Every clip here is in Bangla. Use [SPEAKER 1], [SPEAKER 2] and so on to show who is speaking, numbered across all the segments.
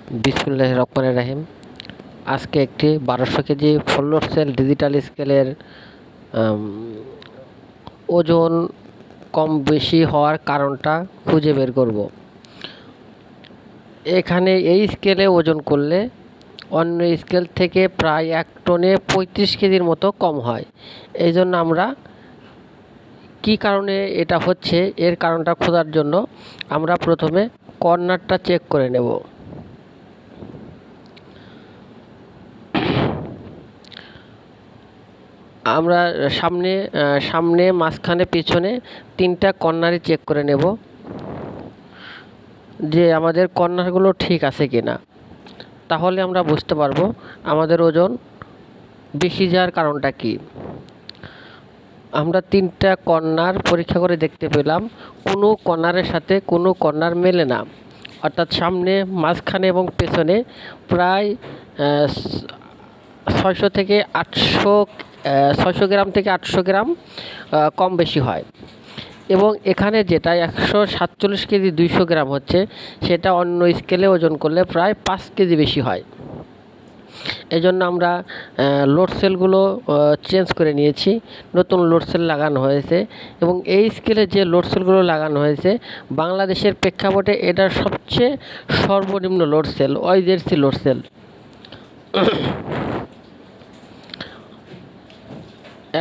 [SPEAKER 1] বিসমিল্লাহির রহমানির রহিম। আজকে একটি 1200 কেজি ফ্লোর সেল ডিজিটাল স্কেলের ওজন কম বেশি হওয়ার কারণটা খুঁজে বের করব। এখানে এই স্কেলে ওজন করলে অন্য স্কেল থেকে প্রায় 1 টনে 35 কেজির মতো কম হয়। এই জন্য আমরা কী কারণে এটা হচ্ছে এর কারণটা খোঁজার জন্য আমরা প্রথমে কর্নারটা চেক করে নেব। আমরা সামনে মাঝখানে পিছনে 3টা কর্নারই চেক করে নেব যে আমাদের কর্নারগুলো ঠিক আছে কিনা। তাহলে আমরা বুঝতে পারবো আমাদের ওজন বেশি যাওয়ার কারণটা কি। আমরা 3টা কর্নার পরীক্ষা করে দেখতে পেলাম কোনো কর্নারের সাথে কোনো কর্নার মেলে না, অর্থাৎ সামনে, মাঝখানে এবং পেছনে প্রায় 600 গ্রাম থেকে 800 গ্রাম কম বেশি হয়। এবং এখানে যেটা 147 কেজি 200 গ্রাম হচ্ছে, সেটা অন্য স্কেলে ওজন করলে প্রায় 5 কেজি বেশি হয়। এই জন্য আমরা লোড সেলগুলো চেঞ্জ করে নিয়েছি, নতুন লোড সেল লাগানো হয়েছে। এবং এই স্কেলে যে লোড সেলগুলো লাগানো হয়েছে, বাংলাদেশের প্রেক্ষাপটে এটা সবচেয়ে সর্বনিম্ন লোড সেল, ওয়াইজেডসি লোড সেল।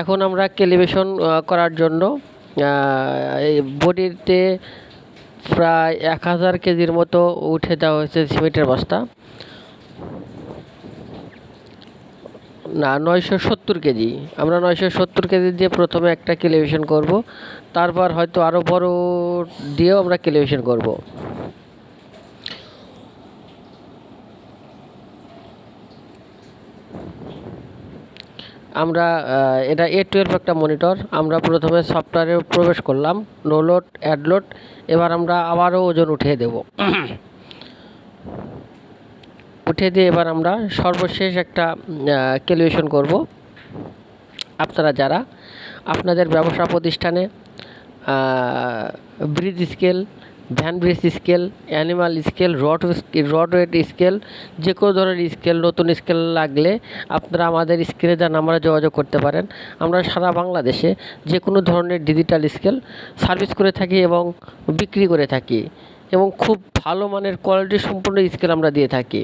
[SPEAKER 1] এখন আমরা ক্যালিব্রেশন করার জন্য এই বডিতে প্রায় 1000 কেজির মতো উঠে দেওয়া হয়েছে সিমেন্টের বস্তা, না 970 কেজি। আমরা 970 কেজি দিয়ে প্রথমে একটা ক্যালিব্রেশন করব, তারপর হয়তো আরও বড় দিয়েও আমরা ক্যালিব্রেশন করব। আমরা এটা A12 একটা মনিটর। আমরা প্রথমে সফটওয়্যারে প্রবেশ করলাম, নো লোড, অ্যাড লোড। এবার আমরা আবারও ওজন উঠিয়ে দেব। উঠিয়ে দিয়ে এবার আমরা সর্বশেষ একটা ক্যালিব্রেশন করব। আপনারা যারা আপনাদের ব্যবসা প্রতিষ্ঠানে bridge scale, van bridge scale, animal scale, rod weight scale, যে কোনো ধরনের স্কেল, নতুন স্কেল লাগলে আপনারা আমাদের স্ক্রিনে দেওয়া নাম্বারে যোগাযোগ করতে পারেন। আমরা সারা বাংলাদেশে যে কোনো ধরনের ডিজিটাল স্কেল সার্ভিস করে থাকি এবং বিক্রি করে থাকি, এবং খুব ভালো মানের কোয়ালিটি সম্পূর্ণ স্কেল আমরা দিয়ে থাকি।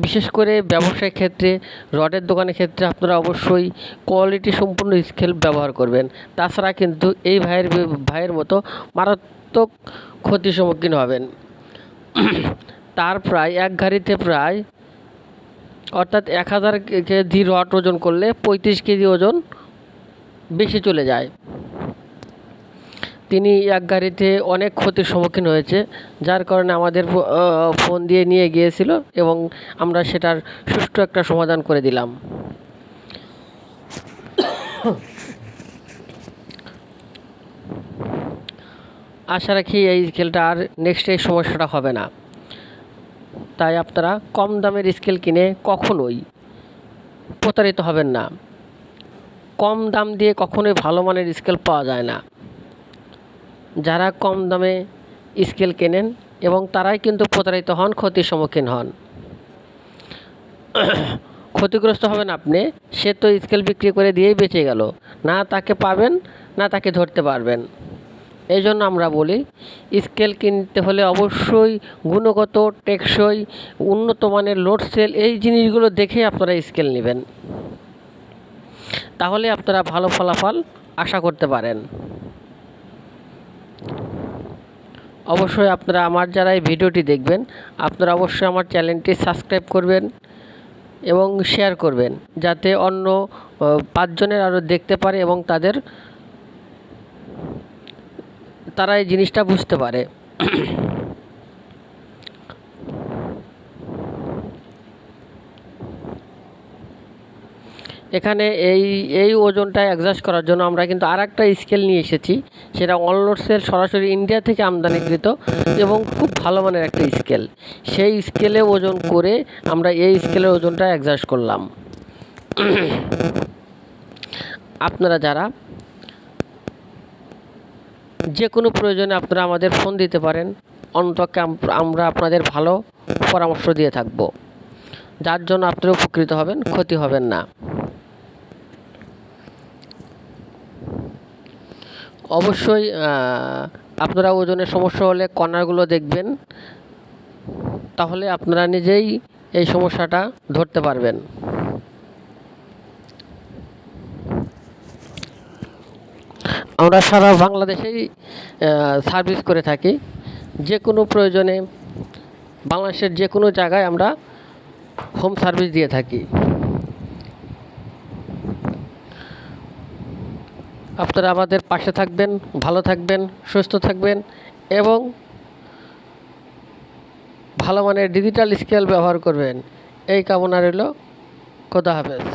[SPEAKER 1] বিশেষ করে ব্যবসায়িক ক্ষেত্রে, রডের দোকানের ক্ষেত্রে আপনারা অবশ্যই কোয়ালিটি সম্পূর্ণ স্কেল ব্যবহার করবেন। তাছাড়া কিন্তু এই ভাইয়ের মতো মারাত্মক ক্ষতির সম্মুখীন হবেন। তার প্রায় এক গাড়িতে প্রায়, অর্থাৎ 1000 কেজি রড ওজন করলে 35 কেজি ওজন বেশি চলে যায়। তিনি এক গাড়িতে অনেক ক্ষতির সম্মুখীন হয়েছে, যার কারণে আমাদের ফোন দিয়ে নিয়ে গিয়েছিল এবং আমরা সেটার সুষ্ঠু একটা সমাধান করে দিলাম। আশা রাখি এই স্কেলটা আর নেক্সট এই সমস্যাটা হবে না। তাই আপনারা কম দামের স্কেল কিনে কখনোই প্রতারিত হবেন না। কম দাম দিয়ে কখনোই ভালো মানের স্কেল পাওয়া যায় না। যারা কম দামে স্কেল কেনেন এবং তারাই কিন্তু প্রতারিত হন, ক্ষতির সম্মুখীন হন। ক্ষতিগ্রস্ত হবেন আপনি, সে তো স্কেল বিক্রি করে দিয়েই বেঁচে গেল, না তাকে পাবেন না তাকে ধরতে পারবেন। এই জন্য আমরা বলি, স্কেল কিনতে হলে অবশ্যই গুণগত, টেকসই, উন্নত মানের লোড সেল, এই জিনিসগুলো দেখে আপনারা স্কেল নেবেন। তাহলে আপনারা ভালো ফলাফল আশা করতে পারেন। অবশ্যই আপনারা আমার যারা এই ভিডিওটি দেখবেন, আপনারা অবশ্যই আমার চ্যানেলটি সাবস্ক্রাইব করবেন এবং শেয়ার করবেন, যাতে অন্য 5 জনের আরও দেখতে পারে এবং তারা এই জিনিসটা বুঝতে পারে। এখানে এই ওজনটা অ্যাডজাস্ট করার জন্য আমরা কিন্তু আর একটা স্কেল নিয়ে এসেছি, সেটা অনলোড সেল, সরাসরি ইন্ডিয়া থেকে আমদানিকৃত এবং খুব ভালো মানের একটা স্কেল। সেই স্কেলে ওজন করে আমরা এই স্কেলের ওজনটা অ্যাডজাস্ট করলাম। আপনারা যারা যে কোনো প্রয়োজনে আপনারা আমাদের ফোন দিতে পারেন। অন্তত আমরা আপনাদের ভালো পরামর্শ দিয়ে থাকব, যার জন্য আপনারা উপকৃত হবেন, ক্ষতি হবেন না। অবশ্যই আপনারা ওজনের সমস্যা হলে কর্নারগুলো দেখবেন, তাহলে আপনারা নিজেই এই সমস্যাটা ধরতে পারবেন। আমরা সারা বাংলাদেশেই সার্ভিস করে থাকি। যে কোনো প্রয়োজনে বাংলাদেশের যে কোনো জায়গায় আমরা হোম সার্ভিস দিয়ে থাকি। আপনারা আমাদের পাশে থাকবেন, ভালো থাকবেন, সুস্থ থাকবেন এবং ভালো মানের ডিজিটাল স্কেল ব্যবহার করবেন, এই কামনা রইল। খোদা হাফেজ।